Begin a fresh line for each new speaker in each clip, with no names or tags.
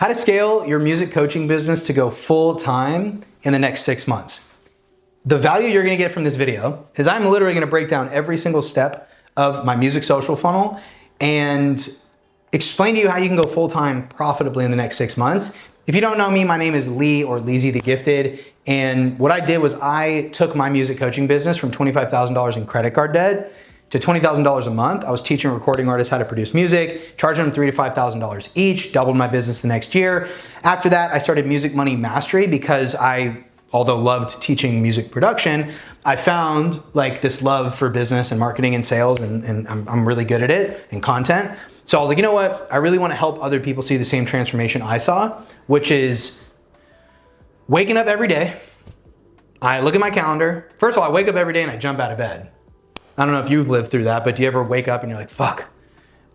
How to scale your music coaching business to go full time in the next 6 months. The value you're gonna get from this video is I'm literally gonna break down every single step of my music social funnel and explain to you how you can go full time profitably in the next 6 months. If you don't know me, my name is Lee, or Leezy the Gifted. And what I did was I took my music coaching business from $25,000 in credit card debt to $20,000 a month. I was teaching recording artists how to produce music, charging them $3,000 to $5,000 each, doubled my business the next year. After that, I started Music Money Mastery because although loved teaching music production, I found like this love for business and marketing and sales, and I'm really good at it, and content. So I was like, you know what? I really want to help other people see the same transformation I saw, which is waking up every day. I look at my calendar. First of all, I wake up every day and I jump out of bed. I don't know if you've lived through that, but do you ever wake up and you're like, fuck?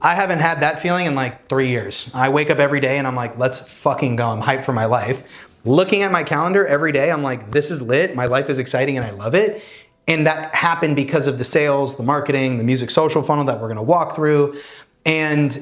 I haven't had that feeling in like 3 years. I wake up every day and I'm like, let's fucking go. I'm hyped for my life. Looking at my calendar every day, I'm like, this is lit. My life is exciting and I love it. And that happened because of the sales, the marketing, the music social funnel that we're gonna walk through. And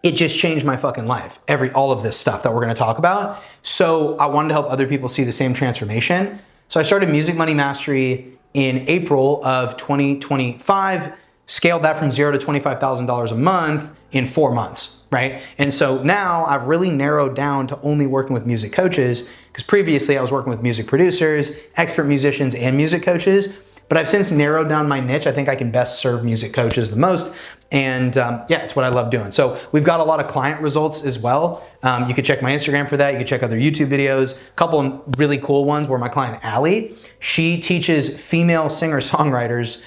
it just changed my fucking life. All of this stuff that we're gonna talk about. So I wanted to help other people see the same transformation. So I started Music Money Mastery in April of 2025, scaled that from $0 to $25,000 a month in 4 months, right? And so now I've really narrowed down to only working with music coaches, because previously I was working with music producers, expert musicians, and music coaches. But I've since narrowed down my niche. I think I can best serve music coaches the most. And yeah, it's what I love doing. So we've got a lot of client results as well. You can check my Instagram for that. You can check other YouTube videos. A couple of really cool ones where my client, Allie, she teaches female singer-songwriters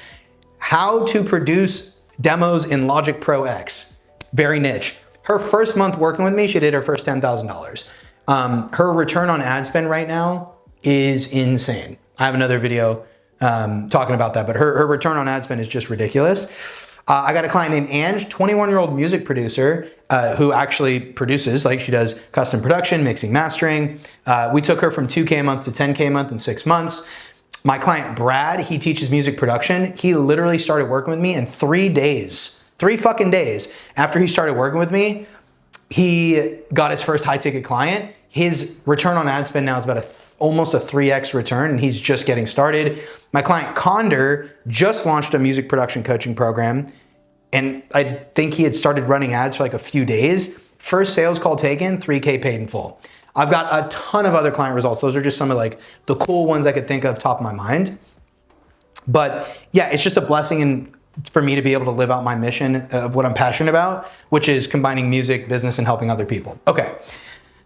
how to produce demos in Logic Pro X. Very niche. Her first month working with me, she did her first $10,000. Her return on ad spend right now is insane. I have another video talking about that, but her return on ad spend is just ridiculous. I got a client named Ange, 21-year-old music producer who actually produces, like she does custom production, mixing, mastering. We took her from $2K a month to $10K a month in 6 months. My client Brad, he teaches music production. He literally started working with me in 3 days, 3 fucking days after he started working with me. He got his first high ticket client. His return on ad spend now is about almost a 3x return, and he's just getting started. My client Conder just launched a music production coaching program, and I think he had started running ads for like a few days. First sales call taken, 3K paid in full. I've got a ton of other client results. Those are just some of like the cool ones I could think of top of my mind. But yeah, it's just a blessing for me to be able to live out my mission of what I'm passionate about, which is combining music, business, and helping other people. Okay.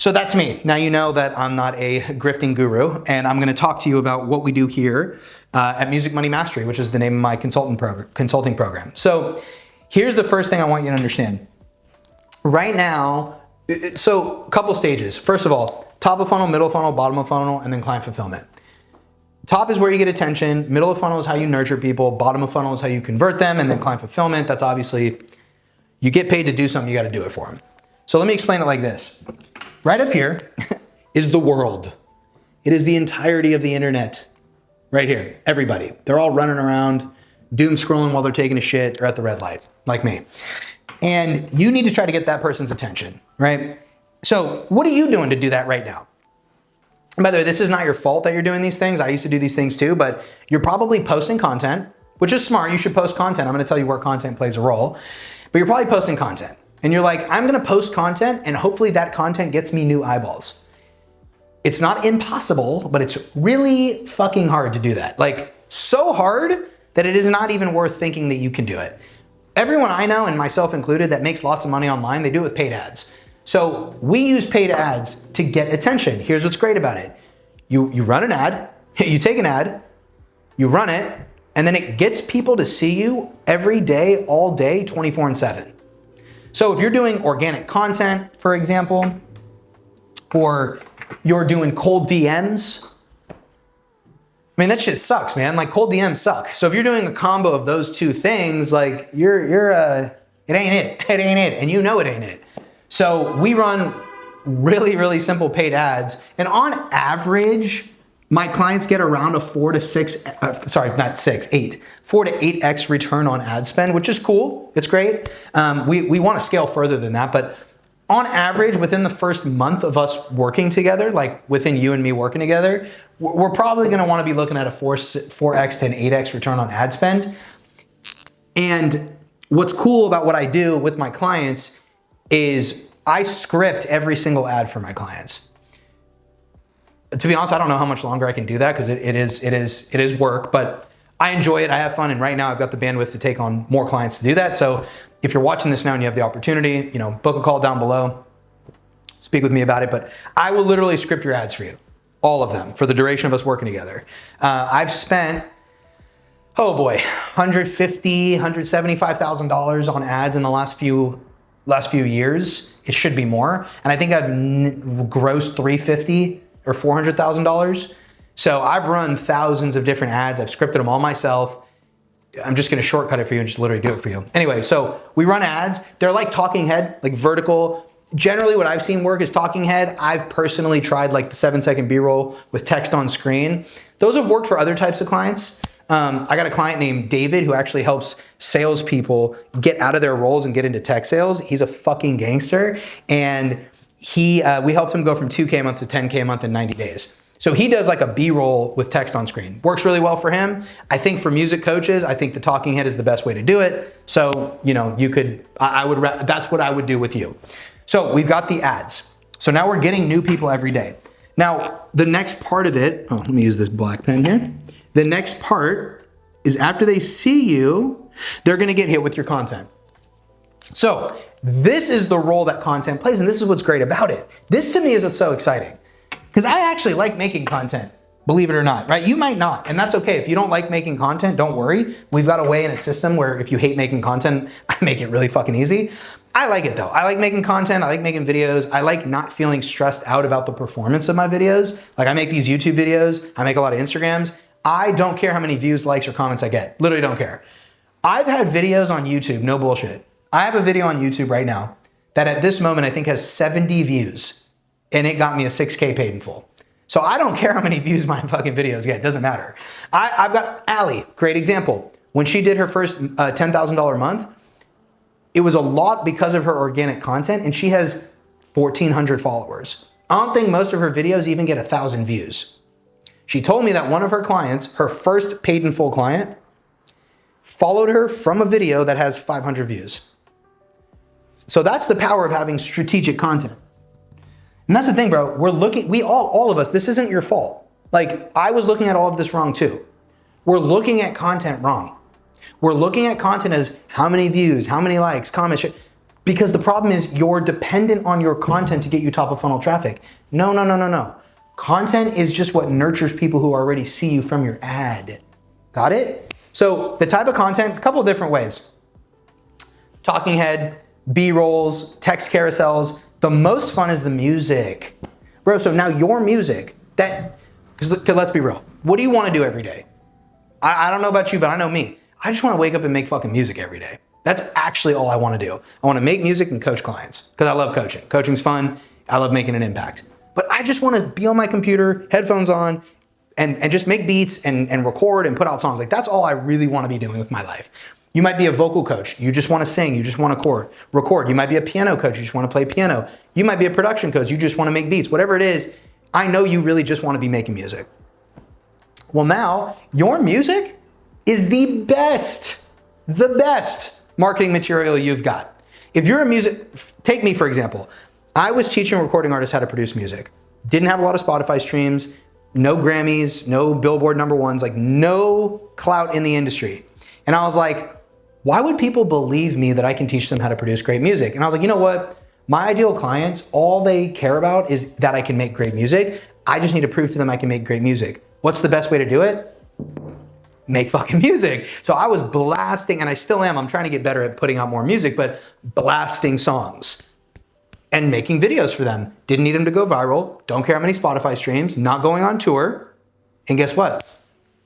So that's me. Now you know that I'm not a grifting guru, and I'm gonna talk to you about what we do here at Music Money Mastery, which is the name of my consulting program. So here's the first thing I want you to understand. Right now, so a couple stages. First of all, top of funnel, middle of funnel, bottom of funnel, and then client fulfillment. Top is where you get attention, middle of funnel is how you nurture people, bottom of funnel is how you convert them, and then client fulfillment, that's obviously, you get paid to do something, you gotta do it for them. So let me explain it like this. Right up here is the world. It is the entirety of the internet. Right here, everybody. They're all running around, doom scrolling while they're taking a shit or at the red light, like me. And you need to try to get that person's attention, right? So what are you doing to do that right now? And by the way, this is not your fault that you're doing these things. I used to do these things too, but you're probably posting content, which is smart. You should post content. I'm gonna tell you where content plays a role, but you're probably posting content. And you're like, I'm gonna post content and hopefully that content gets me new eyeballs. It's not impossible, but it's really fucking hard to do that. Like, so hard that it is not even worth thinking that you can do it. Everyone I know, and myself included, that makes lots of money online, they do it with paid ads. So we use paid ads to get attention. Here's what's great about it. You run an ad, you take an ad, you run it, and then it gets people to see you every day, all day, 24/7. So if you're doing organic content, for example, or you're doing cold DMs, I mean, that shit sucks, man. Like, cold DMs suck. So if you're doing a combo of those two things, like, it ain't it. It ain't it. And you know it ain't it. So we run really, really simple paid ads. And on average, my clients get around a 4 to 8x return on ad spend, which is cool. It's great. We want to scale further than that, but on average, within the first month of us working together, like within you and me working together, we're probably gonna wanna be looking at a 4x to an 8x return on ad spend. And what's cool about what I do with my clients is I script every single ad for my clients. To be honest, I don't know how much longer I can do that because it is work, but I enjoy it, I have fun, and right now I've got the bandwidth to take on more clients to do that. So if you're watching this now and you have the opportunity, book a call down below, speak with me about it, but I will literally script your ads for you, all of them, for the duration of us working together. I've spent, oh boy, $150,000, $175,000 on ads in the last few years. It should be more. And I think I've grossed $350,000 or $400,000. So I've run thousands of different ads. I've scripted them all myself. I'm just gonna shortcut it for you and just literally do it for you. Anyway, so we run ads. They're like talking head, like vertical. Generally what I've seen work is talking head. I've personally tried like the 7-second B-roll with text on screen. Those have worked for other types of clients. I got a client named David who actually helps salespeople get out of their roles and get into tech sales. He's a fucking gangster. And we helped him go from 2K a month to 10K a month in 90 days. So he does like a B-roll with text on screen. Works really well for him. I think for music coaches, I think the talking head is the best way to do it. So, you could, that's what I would do with you. So we've got the ads. So now we're getting new people every day. Now, the next part of it, let me use this black pen here. The next part is after they see you, they're gonna get hit with your content. So this is the role that content plays, and this is what's great about it. This to me is what's so exciting. Because I actually like making content, believe it or not, right? You might not, and that's okay. If you don't like making content, don't worry. We've got a way in a system where if you hate making content, I make it really fucking easy. I like it though. I like making content, I like making videos. I like not feeling stressed out about the performance of my videos. Like I make these YouTube videos, I make a lot of Instagrams. I don't care how many views, likes, or comments I get. Literally don't care. I've had videos on YouTube, no bullshit. I have a video on YouTube right now that at this moment I think has 70 views. And it got me a 6K paid in full. So I don't care how many views my fucking videos get, it doesn't matter. I've got Allie, great example. When she did her first $10,000 a month, it was a lot because of her organic content, and she has 1,400 followers. I don't think most of her videos even get 1,000 views. She told me that one of her clients, her first paid in full client, followed her from a video that has 500 views. So that's the power of having strategic content. And that's the thing, bro. All of us, this isn't your fault. Like, I was looking at all of this wrong too. We're looking at content wrong. We're looking at content as how many views, how many likes, comments, because the problem is you're dependent on your content to get you top of funnel traffic. No. Content is just what nurtures people who already see you from your ad. Got it? So the type of content, a couple of different ways. Talking head, B-rolls, text carousels. The most fun is the music. Bro, so now your music, because let's be real, what do you want to do every day? I don't know about you, but I know me. I just want to wake up and make fucking music every day. That's actually all I want to do. I want to make music and coach clients because I love coaching. Coaching's fun. I love making an impact. But I just want to be on my computer, headphones on, and just make beats and record and put out songs. Like that's all I really want to be doing with my life. You might be a vocal coach. You just want to sing. You just want to record. You might be a piano coach. You just want to play piano. You might be a production coach. You just want to make beats. Whatever it is, I know you really just want to be making music. Well, now your music is the best marketing material you've got. If you're take me for example. I was teaching recording artists how to produce music. Didn't have a lot of Spotify streams, no Grammys, no Billboard #1s, like no clout in the industry. And I was like, why would people believe me that I can teach them how to produce great music? And I was like, you know what? My ideal clients, all they care about is that I can make great music. I just need to prove to them I can make great music. What's the best way to do it? Make fucking music. So I was blasting, and I still am. I'm trying to get better at putting out more music, but blasting songs and making videos for them. Didn't need them to go viral. Don't care how many Spotify streams, not going on tour. And guess what?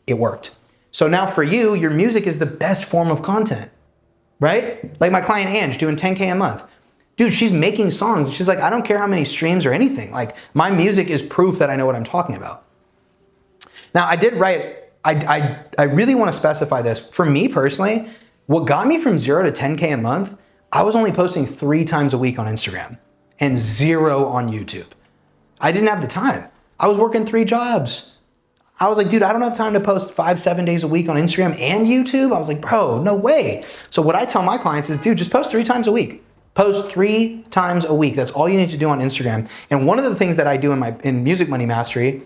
It worked. So now for you, your music is the best form of content, right? Like my client Ange doing 10K a month. Dude, she's making songs. She's like, I don't care how many streams or anything. Like my music is proof that I know what I'm talking about. Now I did write, I really want to specify this. For me personally, what got me from 0 to 10K a month, I was only posting 3 times a week on Instagram. and 0 on YouTube. I didn't have the time. I was working 3 jobs. I was like, dude, I don't have time to post 5-7 days a week on Instagram and YouTube. I was like, bro, no way. So what I tell my clients is, dude, just post 3 times a week. Post 3 times a week. That's all you need to do on Instagram. And one of the things that I do in Music Money Mastery,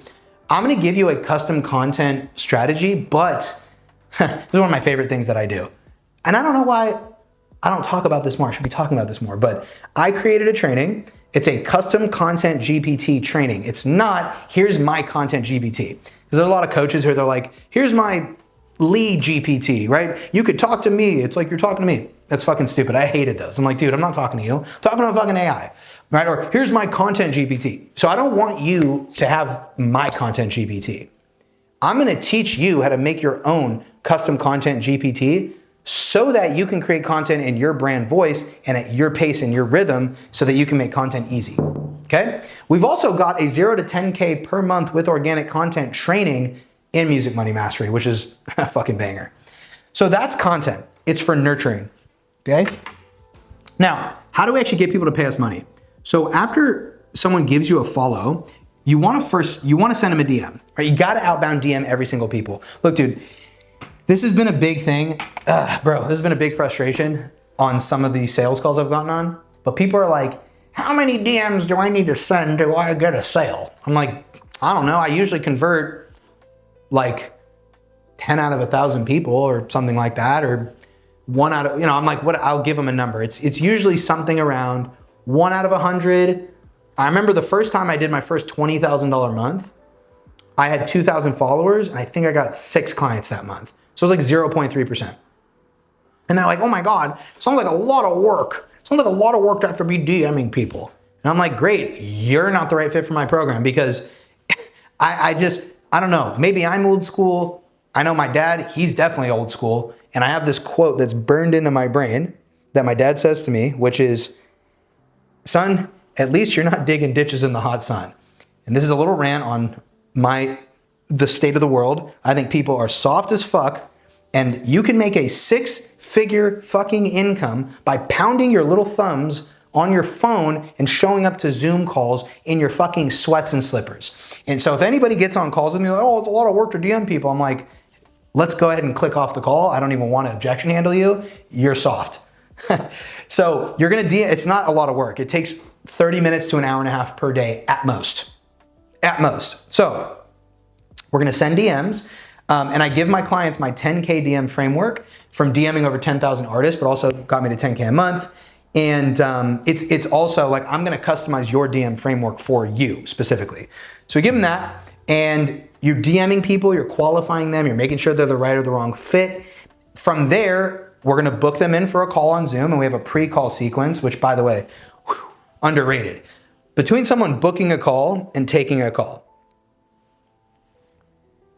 I'm gonna give you a custom content strategy, but this is one of my favorite things that I do. And I don't know why I don't talk about this more. I should be talking about this more, but I created a training. It's a custom content GPT training. It's not, here's my content GPT. Because there's a lot of coaches who they're like, here's my lead GPT, right? You could talk to me. It's like you're talking to me. That's fucking stupid. I hated those. I'm like, dude, I'm not talking to you. I'm talking to a fucking AI, right? Or here's my content GPT. So I don't want you to have my content GPT. I'm gonna teach you how to make your own custom content GPT so that you can create content in your brand voice and at your pace and your rhythm so that you can make content easy, okay? We've also got a 0 to 10K per month with organic content training in Music Money Mastery, which is a fucking banger. So that's content. It's for nurturing, okay? Now, how do we actually get people to pay us money? So after someone gives you a follow, you wanna send them a DM, right? You gotta outbound DM every single people. Look, dude, this has been a big thing. Bro, this has been a big frustration on some of these sales calls I've gotten on. But people are like, how many DMs do I need to send till I get a sale? I'm like, I don't know. I usually convert like 10 out of 1,000 people or something like that, or 1 out of, I'm like, what? I'll give them a number. It's usually something around 1 out of 100. I remember the first time I did my first $20,000 month, I had 2,000 followers and I think I got 6 clients that month. So it was like 0.3%. And they're like, oh my God, sounds like a lot of work. Sounds like a lot of work to have to be DMing people. And I'm like, great, you're not the right fit for my program because I don't know, maybe I'm old school. I know my dad, he's definitely old school. And I have this quote that's burned into my brain that my dad says to me, which is, son, at least you're not digging ditches in the hot sun. And this is a little rant on the state of the world. I think people are soft as fuck, and you can make a 6-figure fucking income by pounding your little thumbs on your phone and showing up to Zoom calls in your fucking sweats and slippers. And so if anybody gets on calls with me, like, oh, it's a lot of work to DM people, I'm like, let's go ahead and click off the call. I don't even want to objection handle you. You're soft. So you're gonna DM, it's not a lot of work. It takes 30 minutes to an hour and a half per day at most. At most. So we're gonna send DMs, and I give my clients my 10K DM framework from DMing over 10,000 artists, but also got me to 10K a month. And it's also like, I'm gonna customize your DM framework for you specifically. So we give them that, and you're DMing people, you're qualifying them, you're making sure they're the right or the wrong fit. From there, we're gonna book them in for a call on Zoom, and we have a pre-call sequence, which, by the way, underrated. Between someone booking a call and taking a call,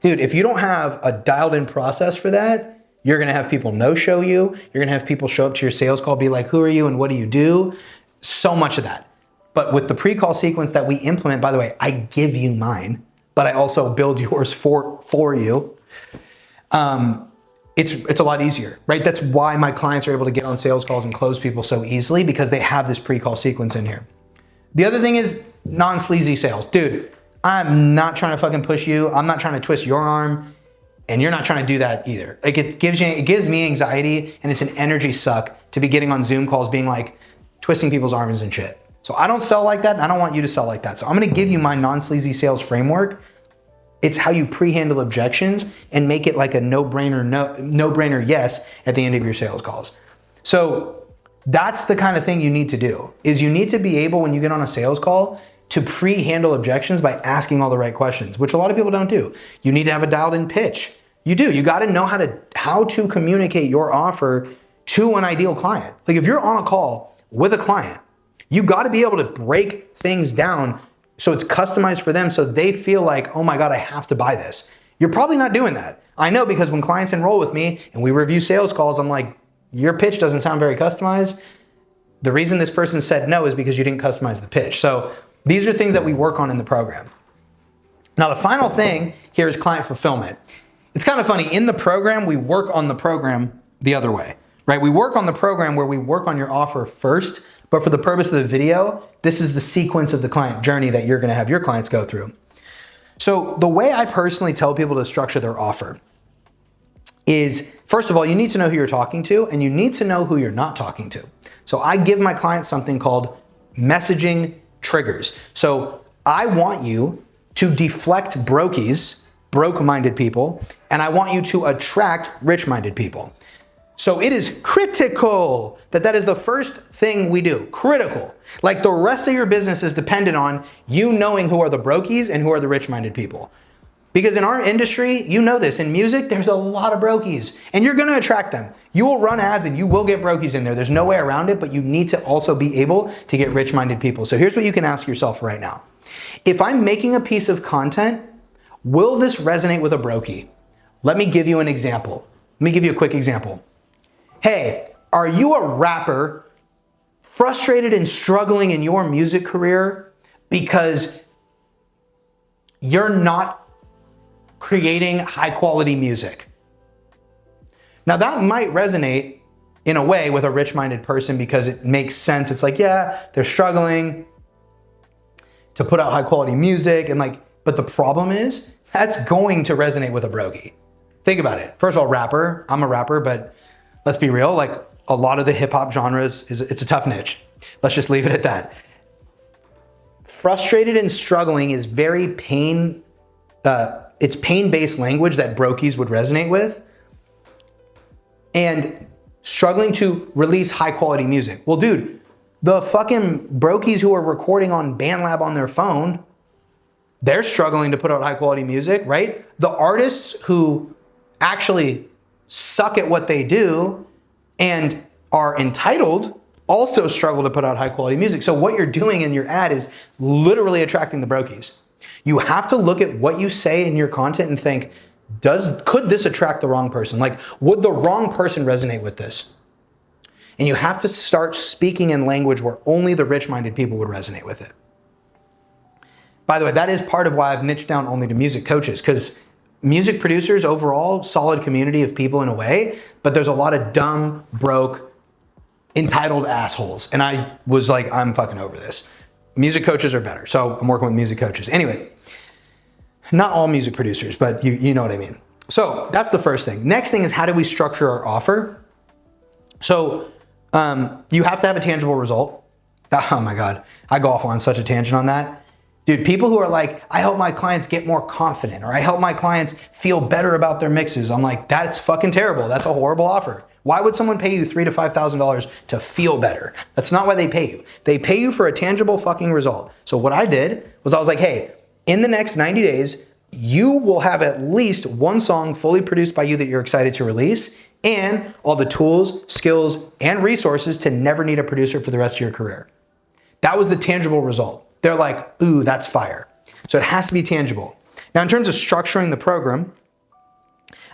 dude, if you don't have a dialed in process for that, you're gonna have people no-show you. You're gonna have people show up to your sales call, be like, who are you and what do you do? So much of that. But with the pre-call sequence that we implement, by the way, I give you mine, but I also build yours for you. It's a lot easier, right? That's why my clients are able to get on sales calls and close people so easily, because they have this pre-call sequence in here. The other thing is non-sleazy sales. Dude, I'm not trying to fucking push you. I'm not trying to twist your arm, and you're not trying to do that either. Like, it gives me anxiety, and it's an energy suck to be getting on Zoom calls being like twisting people's arms and shit. So I don't sell like that, and I don't want you to sell like that. So I'm gonna give you my non-sleazy sales framework. It's how you pre-handle objections and make it like a no-brainer yes at the end of your sales calls. So that's the kind of thing you need to do, is you need to be able, when you get on a sales call, to pre-handle objections by asking all the right questions, which a lot of people don't do. You need to have a dialed in pitch. You do, you gotta know how to communicate your offer to an ideal client. Like, if you're on a call with a client, you gotta be able to break things down so it's customized for them, so they feel like, oh my God, I have to buy this. You're probably not doing that. I know, because when clients enroll with me and we review sales calls, I'm like, your pitch doesn't sound very customized. The reason this person said no is because you didn't customize the pitch. So these are things that we work on in the program. Now, the final thing here is client fulfillment. It's kind of funny. In the program, we work on the program the other way, right? We work on the program where we work on your offer first, But for the purpose of the video, this is the sequence of the client journey that you're gonna have your clients go through. So the way I personally tell people to structure their offer is, first of all, you need to know who you're talking to and you need to know who you're not talking to. So I give my clients something called messaging triggers. So I want you to deflect brokies, broke-minded people, and I want you to attract rich-minded people. So it is critical that is the first thing we do, critical. Like the rest of your business is dependent on you knowing who are the brokies and who are the rich-minded people. Because in our industry, you know this, in music, there's a lot of brokies and you're gonna attract them. You will run ads and you will get brokies in there. There's no way around it, but you need to also be able to get rich-minded people. So here's what you can ask yourself right now. If I'm making a piece of content, will this resonate with a brokie? Let me give you an example. Let me give you a quick example. Hey, are you a rapper frustrated and struggling in your music career because you're not creating high quality music? Now that might resonate in a way with a rich-minded person because it makes sense. It's like, yeah, they're struggling to put out high quality music and like, but the problem is that's going to resonate with a brokie. Think about it. First of all, rapper, I'm a rapper, but let's be real, like a lot of the hip hop genres, it's a tough niche. Let's just leave it at that. Frustrated and struggling is very it's pain-based language that brokies would resonate with. And struggling to release high quality music. Well, dude, the fucking brokies who are recording on BandLab on their phone, they're struggling to put out high quality music, right? The artists who actually suck at what they do and are entitled also struggle to put out high quality music. So what you're doing in your ad is literally attracting the brokies. You have to look at what you say in your content and think, could this attract the wrong person? Like, would the wrong person resonate with this? And you have to start speaking in language where only the rich-minded people would resonate with it. By the way, that is part of why I've niched down only to music coaches, because music producers overall, solid community of people in a way, but there's a lot of dumb, broke, entitled assholes. And I was like, I'm fucking over this. Music coaches are better. So I'm working with music coaches. Anyway, not all music producers, but you know what I mean. So that's the first thing. Next thing is, how do we structure our offer? So you have to have a tangible result. Oh my God, I go off on such a tangent on that. Dude, people who are like, I help my clients get more confident, or I help my clients feel better about their mixes. I'm like, that's fucking terrible. That's a horrible offer. Why would someone pay you $3,000 to $5,000 to feel better? That's not why they pay you. They pay you for a tangible fucking result. So what I did was I was like, hey, in the next 90 days, you will have at least one song fully produced by you that you're excited to release, and all the tools, skills, and resources to never need a producer for the rest of your career. That was the tangible result. They're like, ooh, that's fire. So it has to be tangible. Now, in terms of structuring the program,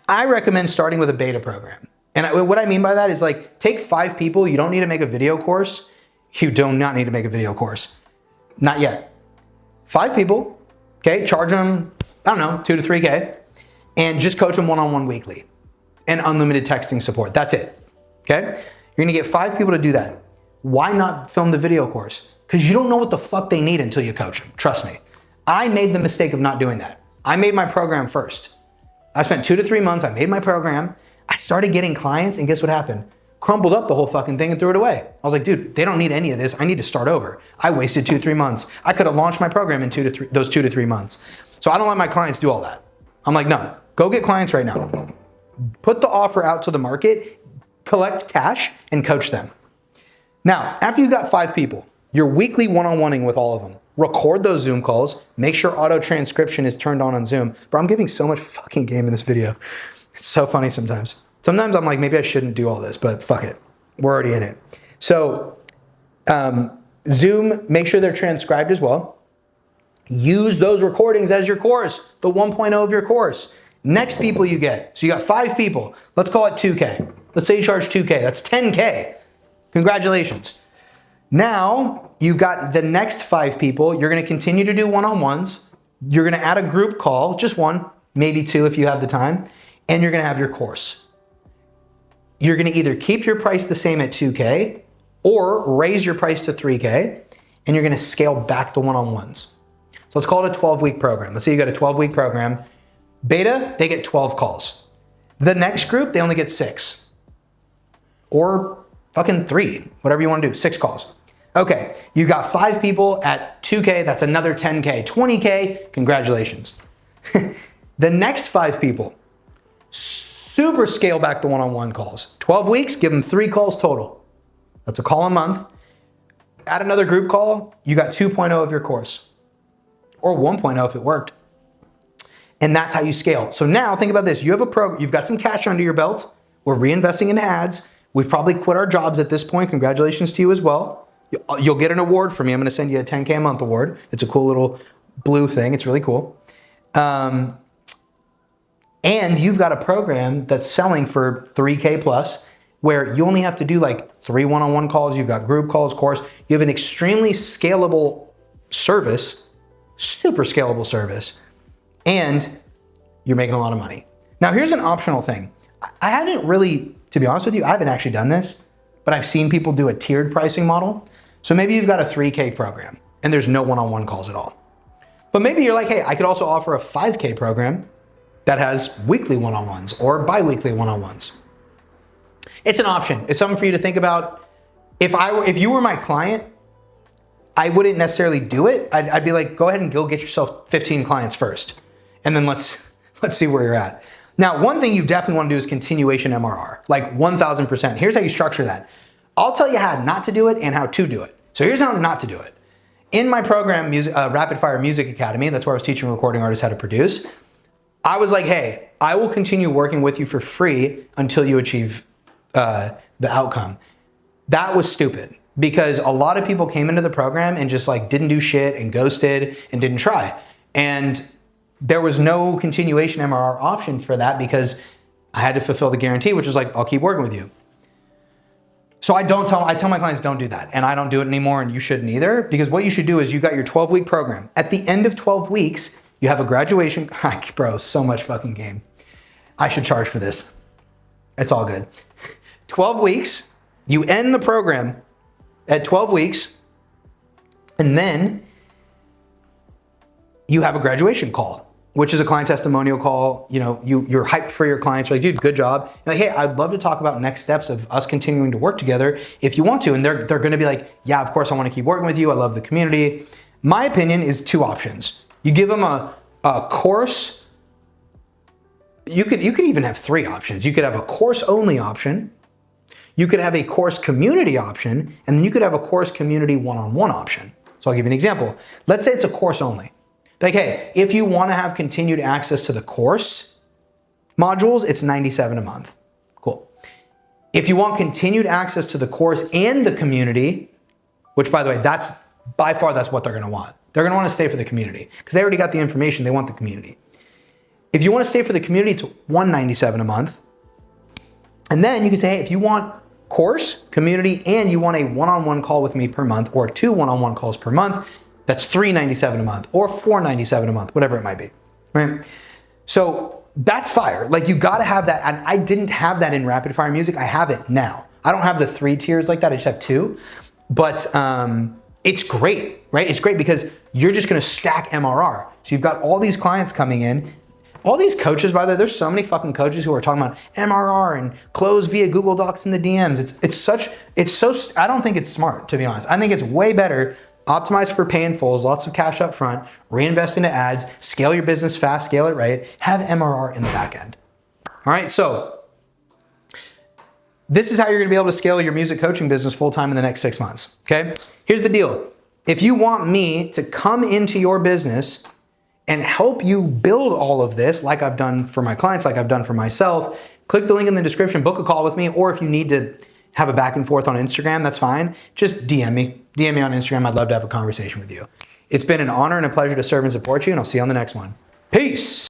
I recommend starting with a beta program. And what I mean by that is, like, take 5 people. You don't need to make a video course. You do not need to make a video course. Not yet. 5 people, okay? Charge them, I don't know, $2 to $3K, and just coach them one-on-one weekly and unlimited texting support. That's it, okay? You're gonna get 5 people to do that. Why not film the video course? Because you don't know what the fuck they need until you coach them. Trust me. I made the mistake of not doing that. I made my program first. I spent 2 to 3 months. I made my program. I started getting clients, and guess what happened? Crumbled up the whole fucking thing and threw it away. I was like, dude, they don't need any of this. I need to start over. I wasted 2 to 3 months. I could have launched my program in those 2 to 3 months. So I don't let my clients do all that. I'm like, no, go get clients right now. Put the offer out to the market, collect cash, and coach them. Now, after you've got 5 people, you're weekly one-on-oneing with all of them. Record those Zoom calls. Make sure auto transcription is turned on Zoom. Bro, I'm giving so much fucking game in this video. It's so funny sometimes. Sometimes I'm like, maybe I shouldn't do all this, but fuck it. We're already in it. So Zoom, make sure they're transcribed as well. Use those recordings as your course, the 1.0 of your course. Next people you get. So you got 5 people. Let's call it 2K. Let's say you charge 2K. That's 10K. Congratulations. Now you've got the next 5 people. You're going to continue to do one-on-ones. You're going to add a group call, just 1, maybe 2 if you have the time, and you're going to have your course. You're going to either keep your price the same at 2K, or raise your price to 3K and you're gonna scale back the one-on-ones. So let's call it a 12-week program. Let's say you got a 12-week program. Beta, they get 12 calls. The next group, they only get 6. Or fucking 3, whatever you wanna do, 6 calls. Okay, you got 5 people at 2K, that's another 10K, 20K, congratulations. The next 5 people, super scale back the one-on-one calls. 12 weeks, give them 3 calls total. That's a call a month. Add another group call, you got 2.0 of your course. Or 1.0 if it worked. And that's how you scale. So now think about this, you have a program, you've got some cash under your belt, we're reinvesting into ads, we've probably quit our jobs at this point, congratulations to you as well. You'll get an award from me, I'm gonna send you a 10K a month award. It's a cool little blue thing, it's really cool. And you've got a program that's selling for 3K plus, where you only have to do like 3 one-on-one calls, you've got group calls, course, you have an extremely scalable service, super scalable service, and you're making a lot of money. Now here's an optional thing. I haven't really, to be honest with you, I haven't actually done this, but I've seen people do a tiered pricing model. So maybe you've got a 3K program and there's no one-on-one calls at all. But maybe you're like, hey, I could also offer a 5K program that has weekly one-on-ones or bi-weekly one-on-ones. It's an option. It's something for you to think about. If you were my client, I wouldn't necessarily do it. I'd be like, go ahead and go get yourself 15 clients first. And then let's see where you're at. Now, one thing you definitely want to do is continuation MRR, like 1000%. Here's how you structure that. I'll tell you how not to do it and how to do it. So here's how not to do it. In my program, Rapid Fire Music Academy, that's where I was teaching recording artists how to produce. I was like, hey, I will continue working with you for free until you achieve the outcome. That was stupid because a lot of people came into the program and just like didn't do shit and ghosted and didn't try. And there was no continuation MRR option for that because I had to fulfill the guarantee, which was like, I'll keep working with you. So I tell my clients don't do that, and I don't do it anymore, and you shouldn't either, because what you should do is you got your 12-week program. At the end of 12 weeks, you have a graduation. Bro, so much fucking game. I should charge for this. It's all good. 12 weeks, you end the program at 12 weeks, and then you have a graduation call, which is a client testimonial call. You know, you're hyped for your clients. You're like, dude, good job. You're like, hey, I'd love to talk about next steps of us continuing to work together if you want to. And they're gonna be like, yeah, of course I wanna keep working with you. I love the community. My opinion is 2 options. You give them a course. You could even have 3 options. You could have a course only option. You could have a course community option, and then you could have a course community one-on-one option. So I'll give you an example. Let's say it's a course only. Like, hey, if you want to have continued access to the course modules, it's $97 a month. Cool. If you want continued access to the course and the community, which by the way, that's by far, that's what they're going to want. They're going to want to stay for the community because they already got the information. They want the community. If you want to stay for the community, it's $197 a month. And then you can say, hey, if you want course, community, and you want a one-on-one call with me per month or 2 one-on-one calls per month, that's $397 a month or $497 a month, whatever it might be, right? So that's fire. Like you gotta have that. And I didn't have that in Rapid Fire Music. I have it now. I don't have the 3 tiers like that. I just have 2, but it's great, right? It's great because you're just gonna stack MRR. So you've got all these clients coming in. All these coaches, by the way, there's so many fucking coaches who are talking about MRR and close via Google Docs in the DMs. I don't think it's smart, to be honest. I think it's way better. Optimize for pay in fulls, lots of cash up front, reinvest into ads, scale your business fast, scale it right, have MRR in the back end. All right, so this is how you're gonna be able to scale your music coaching business full-time in the next 6 months, okay? Here's the deal. If you want me to come into your business and help you build all of this, like I've done for my clients, like I've done for myself, click the link in the description, book a call with me, or if you need to have a back and forth on Instagram, that's fine. Just DM me. DM me on Instagram. I'd love to have a conversation with you. It's been an honor and a pleasure to serve and support you, and I'll see you on the next one. Peace.